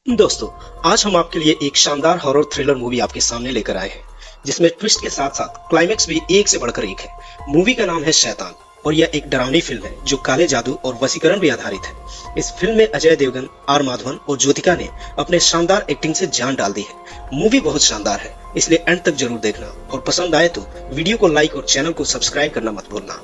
दोस्तों, आज हम आपके लिए एक शानदार हॉरर थ्रिलर मूवी आपके सामने लेकर आए हैं, जिसमें ट्विस्ट के साथ साथ क्लाइमेक्स भी एक से बढ़कर एक है। मूवी का नाम है शैतान और यह एक डरावनी फिल्म है जो काले जादू और वशीकरण पर आधारित है। इस फिल्म में अजय देवगन, आर माधवन और ज्योतिका ने अपने शानदार एक्टिंग से जान डाल दी है। मूवी बहुत शानदार है, इसलिए एंड तक जरूर देखना और पसंद आए तो वीडियो को लाइक और चैनल को सब्सक्राइब करना मत भूलना।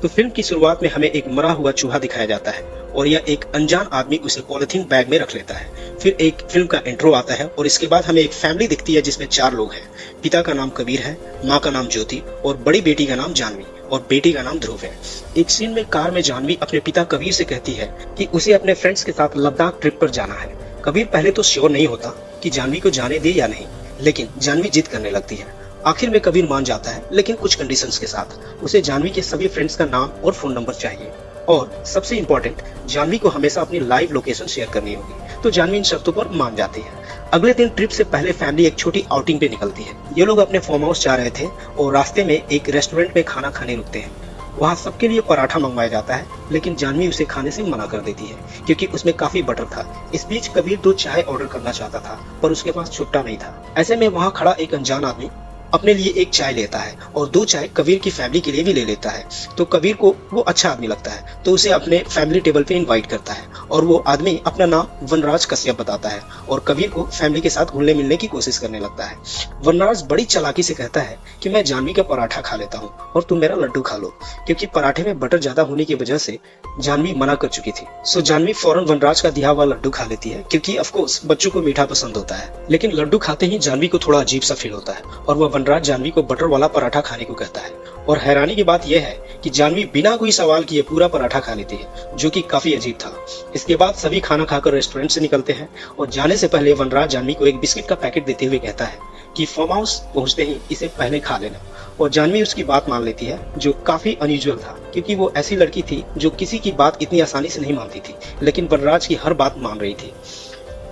तो फिल्म की शुरुआत में हमें एक मरा हुआ चूहा दिखाया जाता है और यह एक अनजान आदमी उसे पॉलिथीन बैग में रख लेता है। फिर एक फिल्म का इंट्रो आता है और इसके बाद हमें एक फैमिली दिखती है जिसमें 4 लोग हैं। पिता का नाम कबीर है, माँ का नाम ज्योति और बड़ी बेटी का नाम जानवी और बेटी का नाम ध्रुव है। एक सीन में कार में जानवी अपने पिता कबीर से कहती है कि उसे अपने फ्रेंड्स के साथ लद्दाख ट्रिप पर जाना है। कबीर पहले तो श्योर नहीं होता कि जानवी को जाने दे या नहीं, लेकिन जानवी जिद करने लगती है। आखिर में कबीर मान जाता है, लेकिन कुछ कंडीशंस के साथ। उसे जानवी के सभी फ्रेंड्स का नाम और फोन नंबर चाहिए और सबसे इम्पोर्टेंट, जानवी को हमेशा अपनी लाइव लोकेशन शेयर करनी होगी। तो जानवी इन शर्तों पर मान जाती है। अगले दिन ट्रिप से पहले फैमिली एक छोटी आउटिंग पे निकलती है। ये लोग अपने फार्म हाउस जा रहे थे और रास्ते में एक रेस्टोरेंट में खाना खाने रुकते हैं। वहाँ सबके लिए पराठा मंगवाया जाता है, लेकिन जानवी उसे खाने से मना कर देती है क्योंकि उसमें काफी बटर था। इस बीच कबीर 2 चाय ऑर्डर करना चाहता था, पर उसके पास छुट्टा नहीं था। ऐसे में वहाँ खड़ा एक अनजान आदमी अपने लिए एक चाय लेता है और 2 चाय कबीर की फैमिली के लिए भी ले लेता है। तो कबीर को वो अच्छा आदमी लगता है, तो उसे अपने फैमिली टेबल पे इनवाइट करता है और वो आदमी अपना नाम वनराज कश्यप बताता है और कबीर को फैमिली के साथ घुलने मिलने की कोशिश करने लगता है। वनराज बड़ी चालाकी से कहता है कि मैं जानवी का पराठा खा लेता हूँ और तुम मेरा लड्डू खा लो, क्योंकि पराठे में बटर ज्यादा होने की वजह से जानवी मना कर चुकी थी। सो जानवी फौरन वनराज का दिया हुआ लड्डू खा लेती है, क्योंकि ऑफ कोर्स बच्चों को मीठा पसंद होता है। लेकिन लड्डू खाते ही जानवी को थोड़ा अजीब सा फील होता है और वह वनराज जानवी को बटर वाला पराठा खाने को कहता है। और हैरानी की बात यह है कि जानवी बिना कोई सवाल किए पूरा पराठा खा लेती है, जो कि काफी अजीब था। इसके बाद सभी खाना खाकर रेस्टोरेंट से निकलते हैं और जाने से पहले वनराज जानवी को एक बिस्किट का पैकेट देते हुए कहता है कि फार्म हाउस पहुंचते ही इसे पहले खा लेना। और जानवी उसकी बात मान लेती है, जो काफी अनयूजुअल था, क्योंकि वो ऐसी लड़की थी जो किसी की बात इतनी आसानी से नहीं मानती थी, लेकिन वनराज की हर बात मान रही थी।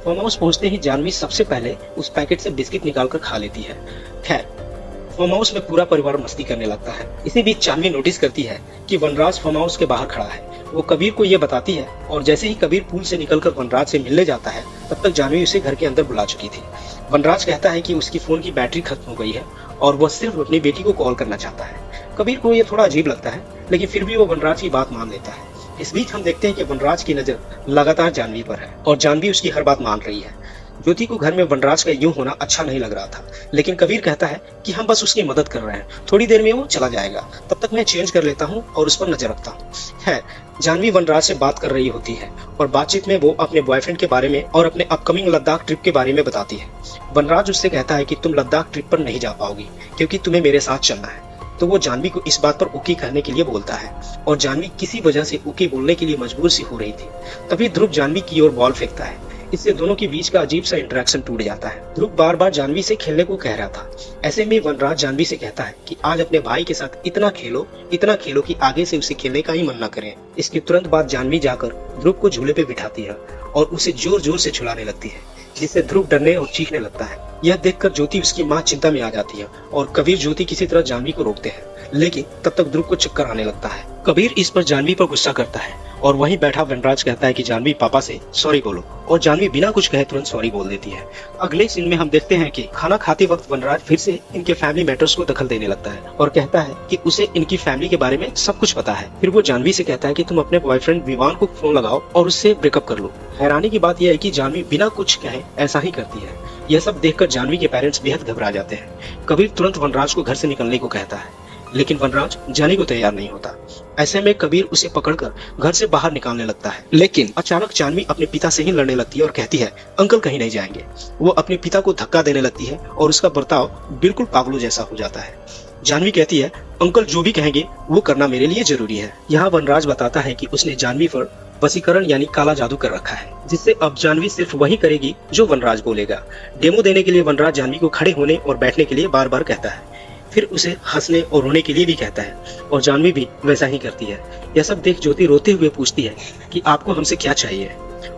फार्म हाउस पहुंचते ही जानवी सबसे पहले उस पैकेट से बिस्किट निकालकर खा लेती है। खैर, फार्म हाउस में पूरा परिवार मस्ती करने लगता है। इसी बीच जानवी नोटिस करती है कि वनराज फार्म हाउस के बाहर खड़ा है। वो कबीर को ये बताती है और जैसे ही कबीर पूल से निकलकर वनराज से मिलने जाता है, तब तक जानवी उसे घर के अंदर बुला चुकी थी। वनराज कहता है कि उसकी फोन की बैटरी खत्म हो गई है और वह सिर्फ अपनी बेटी को कॉल करना चाहता है। कबीर को यह थोड़ा अजीब लगता है, लेकिन फिर भी वो वनराज की बात मान लेता है। इस बीच हम देखते हैं कि वनराज की नजर लगातार जानवी पर है और जानवी उसकी हर बात मान रही है। ज्योति को घर में वनराज का यूं होना अच्छा नहीं लग रहा था, लेकिन कबीर कहता है कि हम बस उसकी मदद कर रहे हैं, थोड़ी देर में वो चला जाएगा, तब तक मैं चेंज कर लेता हूँ और उस पर नजर रखता हूँ। है, जानवी वनराज से बात कर रही होती है और बातचीत में वो अपने बॉयफ्रेंड के बारे में और अपने अपकमिंग लद्दाख ट्रिप के बारे में बताती है। वनराज उससे कहता है कि तुम लद्दाख ट्रिप पर नहीं जा पाओगी क्योंकि तुम्हें मेरे साथ चलना है। तो वो जानवी को इस बात पर ओके कहने के लिए बोलता है और जानवी किसी वजह से ओके बोलने के लिए मजबूर सी हो रही थी। तभी ध्रुव जानवी की ओर बॉल फेंकता है। इससे दोनों के बीच का अजीब सा इंटरेक्शन टूट जाता है। ध्रुव बार बार जानवी से खेलने को कह रहा था। ऐसे में वनराज जानवी से कहता है कि आज अपने भाई के साथ इतना खेलो कि आगे से उसे खेलने का ही मन न करे। इसके तुरंत बाद जानवी जाकर ध्रुव को झूले पे बिठाती है और उसे जोर जोर से झुलाने लगती है, जिससे ध्रुव डरने और चीखने लगता है। यह देखकर ज्योति उसकी माँ चिंता में आ जाती है और कबीर ज्योति किसी तरह जानवी को रोकते हैं, लेकिन तब तक ध्रुव को चक्कर आने लगता है। कबीर इस पर जानवी पर गुस्सा करता है और वहीं बैठा वनराज कहता है कि जानवी पापा से सॉरी बोलो, और जानवी बिना कुछ कहे तुरंत सॉरी बोल देती है। अगले सीन में हम देखते हैं कि खाना खाते वक्त वनराज फिर से इनके फैमिली मैटर्स को दखल देने लगता है और कहता है कि उसे इनकी फैमिली के बारे में सब कुछ पता है। फिर वो जानवी से कहता है कि तुम अपने बॉयफ्रेंड विवान को फोन लगाओ और उससे ब्रेकअप कर लो। हैरानी की बात यह है कि जानवी बिना कुछ कहे ऐसा ही करती है। यह सब देखकर जानवी के पेरेंट्स बेहद घबरा जाते हैं। कबीर तुरंत वनराज को घर से निकलने को कहता है, लेकिन वनराज जाने को तैयार नहीं होता। ऐसे में कबीर उसे पकड़कर घर से बाहर निकालने लगता है, लेकिन अचानक जानवी अपने पिता से ही लड़ने लगती है और कहती है अंकल कहीं नहीं जाएंगे। वो अपने पिता को धक्का देने लगती है और उसका बर्ताव बिल्कुल पागलों जैसा हो जाता है। जानवी कहती है अंकल जो भी कहेंगे वो करना मेरे लिए जरूरी है। यहाँ वनराज बताता है कि उसने जानवी पर वशीकरण यानी काला जादू कर रखा है, जिससे अब जानवी सिर्फ वही करेगी जो वनराज बोलेगा। डेमो देने के लिए वनराज जानवी को खड़े होने और बैठने के लिए बार बार कहता है, फिर उसे हंसने और रोने के लिए भी कहता है और जानवी भी वैसा ही करती है। यह सब देख ज्योति रोते हुए पूछती है कि आपको हमसे क्या चाहिए।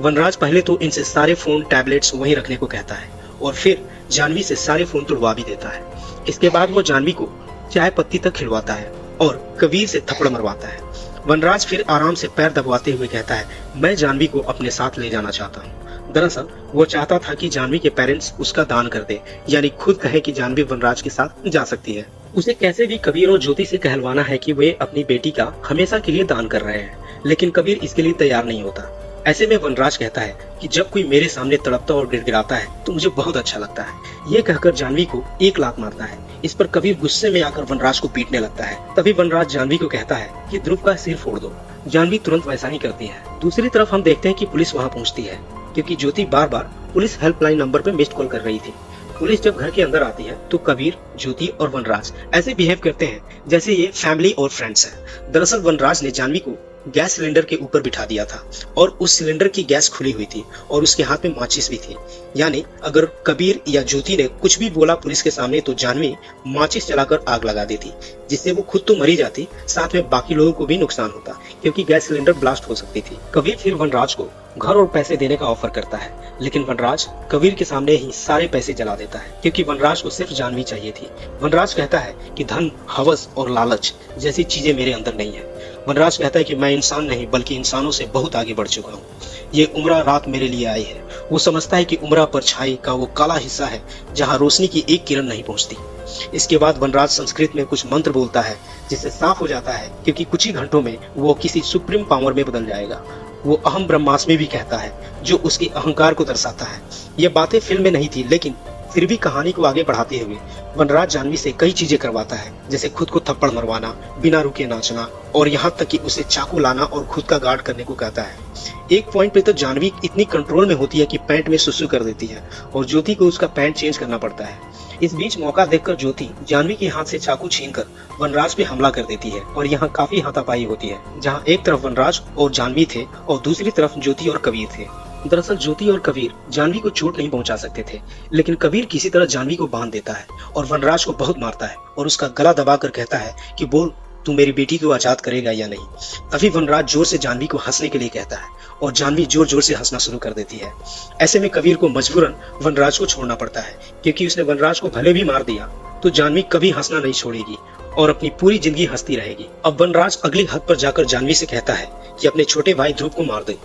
वनराज पहले तो इनसे सारे फोन टैबलेट्स वहीं रखने को कहता है और फिर जानवी से सारे फोन तुड़वा भी देता है। इसके बाद वो जानवी को चाय पत्ती तक खिलवाता है और कबीर से थप्पड़ मरवाता है। वनराज फिर आराम से पैर दबवाते हुए कहता है, मैं जानवी को अपने साथ ले जाना चाहता हूँ। दरअसल वो चाहता था कि जानवी के पेरेंट्स उसका दान कर दे, यानी खुद कहे कि जानवी वनराज के साथ जा सकती है। उसे कैसे भी कबीर और ज्योति से कहलवाना है कि वे अपनी बेटी का हमेशा के लिए दान कर रहे हैं, लेकिन कबीर इसके लिए तैयार नहीं होता। ऐसे में वनराज कहता है कि जब कोई मेरे सामने तड़पता और गिड़गिड़ाता है तो मुझे बहुत अच्छा लगता है। ये कहकर जानवी को एक लात मारता है। इस पर कबीर गुस्से में आकर वनराज को पीटने लगता है। तभी वनराज जानवी को कहता है कि ध्रुव का सिर फोड़ दो। जानवी तुरंत वैसा ही करती है। दूसरी तरफ हम देखते हैं कि पुलिस वहाँ पहुँचती है, क्योंकि ज्योति बार बार पुलिस हेल्पलाइन नंबर पर मिस्ड कॉल कर रही थी। पुलिस जब घर के अंदर आती है तो कबीर, ज्योति और वनराज ऐसे बिहेव करते हैं जैसे ये फैमिली और फ्रेंड्स हैं। दरअसल वनराज ने जानवी को गैस सिलेंडर के ऊपर बिठा दिया था और उस सिलेंडर की गैस खुली हुई थी और उसके हाथ में माचिस भी थी। यानी अगर कबीर या ज्योति ने कुछ भी बोला पुलिस के सामने तो जानवी माचिस जलाकर आग लगा देती, जिससे वो खुद तो मरी जाती, साथ में बाकी लोगों को भी नुकसान होता, क्योंकि गैस सिलेंडर ब्लास्ट हो सकती थी। कबीर फिर वनराज को घर और पैसे देने का ऑफर करता है, लेकिन वनराज कबीर के सामने ही सारे पैसे जला देता है, क्योंकि वनराज को सिर्फ जानवी चाहिए थी। वनराज कहता है कि धन, हवस और लालच जैसी चीजें मेरे अंदर नहीं है। वनराज कहता है कि मैं इंसान नहीं बल्कि इंसानों से बहुत आगे बढ़ चुका हूँ। ये उम्रा रात मेरे लिए आई है। वो समझता है कि उम्रा परछाई का वो काला हिस्सा है जहाँ रोशनी की एक किरण नहीं पहुँचती। इसके बाद वनराज संस्कृत में कुछ मंत्र बोलता है, जिससे साफ हो जाता है क्योंकि कुछ ही घंटों में वो किसी सुप्रीम पावर में बदल जाएगा। वो अहम ब्रह्मास्मि भी कहता है, जो उसके अहंकार को दर्शाता है। ये बातें फिल्म में नहीं थी, लेकिन फिर भी कहानी को आगे बढ़ाते हुए वनराज जानवी से कई चीजें करवाता है, जैसे खुद को थप्पड़ मरवाना, बिना रुके नाचना और यहाँ तक कि उसे चाकू लाना और खुद का गार्ड करने को कहता है। एक पॉइंट पे तो जानवी इतनी कंट्रोल में होती है कि पैंट में सुसु कर देती है और ज्योति को उसका पैंट चेंज करना पड़ता है। इस बीच मौका देखकर ज्योति जानवी के हाथ से चाकू छीनकर वनराज पे हमला कर देती है और यहाँ काफी हाथापाई होती है, जहाँ एक तरफ वनराज और जानवी थे और दूसरी तरफ ज्योति और कबीर थे। दरअसल ज्योति और कबीर जानवी को चोट नहीं पहुंचा सकते थे, लेकिन कबीर किसी तरह जानवी को बांध देता है और वनराज को बहुत मारता है और उसका गला दबाकर कहता है कि बोल, तू मेरी बेटी को आजाद करेगा या नहीं। तभी वनराज जोर से जानवी को हंसने के लिए कहता है और जानवी जोर जोर से हंसना शुरू कर देती है। ऐसे में कबीर को मजबूरन वनराज को छोड़ना पड़ता है, क्योंकि उसने वनराज को भले भी मार दिया तो जानवी कभी हंसना नहीं छोड़ेगी और अपनी पूरी जिंदगी हंसती रहेगी। अब वनराज अगली हद पर जाकर जानवी से कहता है कि अपने छोटे भाई ध्रुव को मार दे।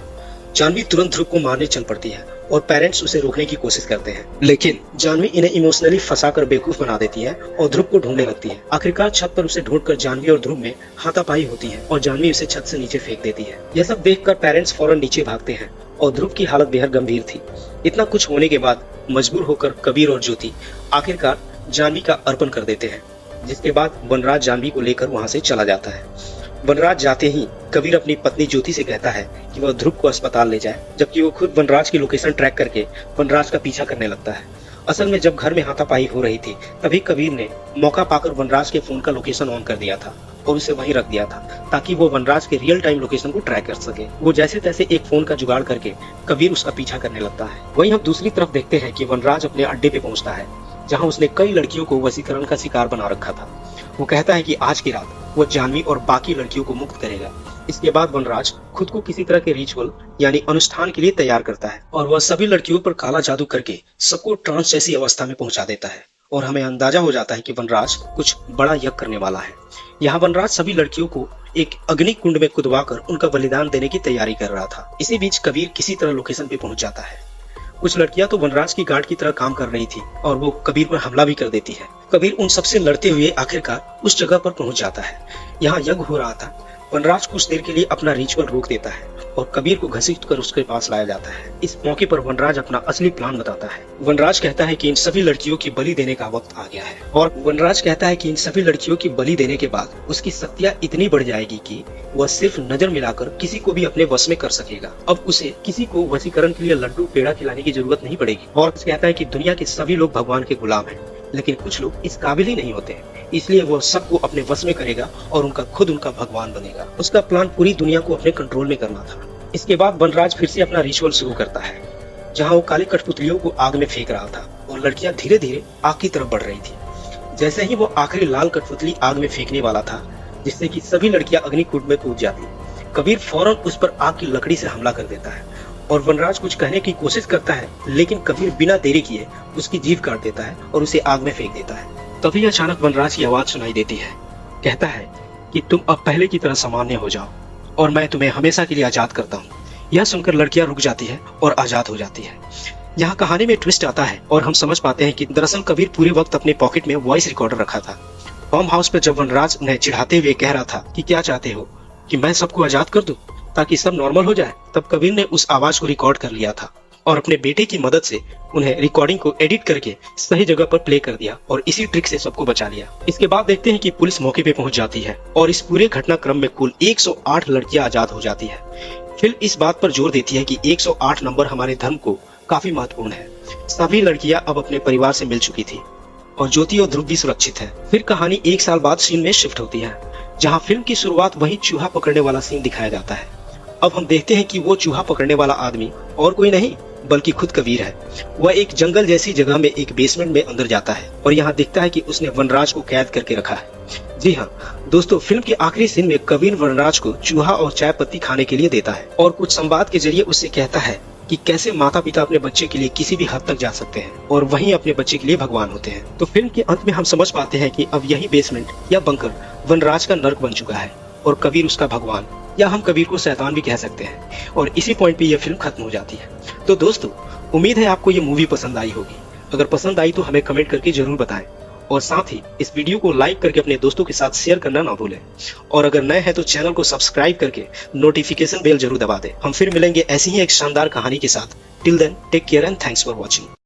जानवी तुरंत ध्रुव को मारने चल पड़ती है और पेरेंट्स उसे रोकने की कोशिश करते हैं, लेकिन जानवी इन्हें इमोशनली फंसाकर बेवकूफ बना देती है और ध्रुव को ढूंढने लगती है। आखिरकार छत पर उसे ढूंढकर जानवी और ध्रुव में हाथापाई होती है और जानवी उसे छत से नीचे फेंक देती है। यह सब देखकर पेरेंट्स फौरन नीचे भागते हैं और ध्रुव की हालत बेहद गंभीर थी। इतना कुछ होने के बाद मजबूर होकर कबीर और ज्योति आखिरकार जानवी का अर्पण कर देते हैं, जिसके बाद वनराज जानवी को लेकर वहां से चला जाता है। वनराज जाते ही कबीर अपनी पत्नी ज्योति से कहता है कि वह ध्रुव को अस्पताल ले जाए, जबकि वो खुद वनराज की लोकेशन ट्रैक करके वनराज का पीछा करने लगता है। असल में जब घर में हाथापाई हो रही थी तभी कबीर ने मौका पाकर वनराज के फोन का लोकेशन ऑन कर दिया था और उसे वहीं रख दिया था, ताकि वो वनराज के रियल टाइम लोकेशन को ट्रैक कर सके। वो जैसे तैसे एक फोन का जुगाड़ करके कबीर उसका पीछा करने लगता है। वहीं हम दूसरी तरफ देखते हैं कि वनराज अपने अड्डे पे पहुंचता है, जहां उसने कई लड़कियों को वशीकरण का शिकार बना रखा था। वो कहता है कि आज की रात वो जानवी और बाकी लड़कियों को मुक्त करेगा। इसके बाद वनराज खुद को किसी तरह के रिचुअल यानी अनुष्ठान के लिए तैयार करता है और वह सभी लड़कियों पर काला जादू करके सबको ट्रांस जैसी अवस्था में पहुंचा देता है और हमें अंदाजा हो जाता है कि वनराज कुछ बड़ा यज्ञ करने वाला है। यहाँ वनराज सभी लड़कियों को एक अग्नि कुंड में कुदवाकर उनका बलिदान देने की तैयारी कर रहा था। इसी बीच कबीर किसी तरह लोकेशन पे पहुंच जाता है। कुछ लड़कियां तो वनराज की गार्ड की तरह काम कर रही थी और वो कबीर पर हमला भी कर देती है। कबीर उन सबसे लड़ते हुए आखिरकार उस जगह पर पहुंच जाता है। यहाँ यज्ञ हो रहा था। वनराज कुछ देर के लिए अपना रिचुअल रोक देता है और कबीर को घसीटकर उसके पास लाया जाता है। इस मौके पर वनराज अपना असली प्लान बताता है। वनराज कहता है कि इन सभी लड़कियों की बलि देने का वक्त आ गया है और वनराज कहता है कि इन सभी लड़कियों की बलि देने के बाद उसकी शक्तियां इतनी बढ़ जाएगी कि वह सिर्फ नजर मिलाकर किसी को भी अपने वश में कर सकेगा। अब उसे किसी को वशीकरण के लिए लड्डू पेड़ा खिलाने की जरूरत नहीं पड़ेगी। और कहता है कि दुनिया के सभी लोग भगवान के गुलाम हैं, लेकिन कुछ लोग इस काबिल ही नहीं होते, इसलिए वो सबको अपने वश में करेगा और उनका भगवान बनेगा। उसका प्लान पूरी दुनिया को अपने कंट्रोल में करना था। इसके बाद वनराज फिर से अपना रिचुअल शुरू करता है, जहाँ वो काली कठपुतलियों को आग में फेंक रहा था और लड़कियां धीरे धीरे आग की तरफ बढ़ रही थी। जैसे ही वो आखिरी लाल कठपुतली आग में फेंकने वाला था, जिससे कि सभी लड़कियां अग्निकुंड में कूद जाती, कबीर फौरन उस पर आग की लकड़ी से हमला कर देता है और वनराज कुछ कहने की कोशिश करता है, लेकिन कबीर बिना देरी किए उसकी जीभ काट देता है और उसे आग में फेंक देता है। तभी अचानक वनराज की आवाज सुनाई देती है। कहता है कि तुम अब पहले की तरह सामान्य हो जाओ और मैं तुम्हें हमेशा के लिए आजाद करता हूँ। यह सुनकर लड़कियां रुक जाती है और आजाद हो जाती है। यहाँ कहानी में ट्विस्ट आता है और हम समझ पाते हैं कि दरअसल कबीर पूरे वक्त अपने पॉकेट में वॉइस रिकॉर्डर रखा था। फार्म हाउस पर जब वनराज उन्हें चिढ़ाते हुए कह रहा था कि क्या चाहते हो कि मैं सबको आजाद कर दूं ताकि सब नॉर्मल हो जाए, तब कबीर ने उस आवाज को रिकॉर्ड कर लिया था और अपने बेटे की मदद से उन्हें रिकॉर्डिंग को एडिट करके सही जगह पर प्ले कर दिया और इसी ट्रिक से सबको बचा लिया। इसके बाद देखते हैं कि पुलिस मौके पे पहुंच जाती है और इस पूरे घटनाक्रम में कुल 108 लड़कियां आजाद हो जाती है। फिल्म इस बात पर जोर देती है कि 108 नंबर हमारे धर्म को काफी महत्वपूर्ण है। सभी लड़कियां अब अपने परिवार से मिल चुकी थी और ज्योति और ध्रुव भी सुरक्षित है। फिर कहानी 1 साल बाद सीन में शिफ्ट होती है, जहाँ फिल्म की शुरुआत वही चूहा पकड़ने वाला सीन दिखाया जाता है। अब हम देखते हैं कि वो चूहा पकड़ने वाला आदमी और कोई नहीं बल्कि खुद कबीर है। वह एक जंगल जैसी जगह में एक बेसमेंट में अंदर जाता है और यहाँ दिखता है कि उसने वनराज को कैद करके रखा है। जी हाँ दोस्तों, फिल्म के आखिरी सीन में कबीर वनराज को चूहा और चाय पत्ती खाने के लिए देता है और कुछ संवाद के जरिए उससे कहता है कि कैसे माता पिता अपने बच्चे के लिए किसी भी हद तक जा सकते हैं और वहीं अपने बच्चे के लिए भगवान होते हैं। तो फिल्म के अंत में हम समझ पाते हैं कि अब यही बेसमेंट या बंकर वनराज का नर्क बन चुका है और कबीर उसका भगवान, या हम कबीर को शैतान भी कह सकते हैं। और इसी पॉइंट पे यह फिल्म खत्म हो जाती है। तो दोस्तों, उम्मीद है आपको ये मूवी पसंद आई होगी। अगर पसंद आई तो हमें कमेंट करके जरूर बताएं और साथ ही इस वीडियो को लाइक करके अपने दोस्तों के साथ शेयर करना ना भूलें। और अगर नए हैं तो चैनल को सब्सक्राइब करके नोटिफिकेशन बेल जरूर दबा दें। हम फिर मिलेंगे ऐसी ही एक शानदार कहानी के साथ। Till then take care and thanks for watching.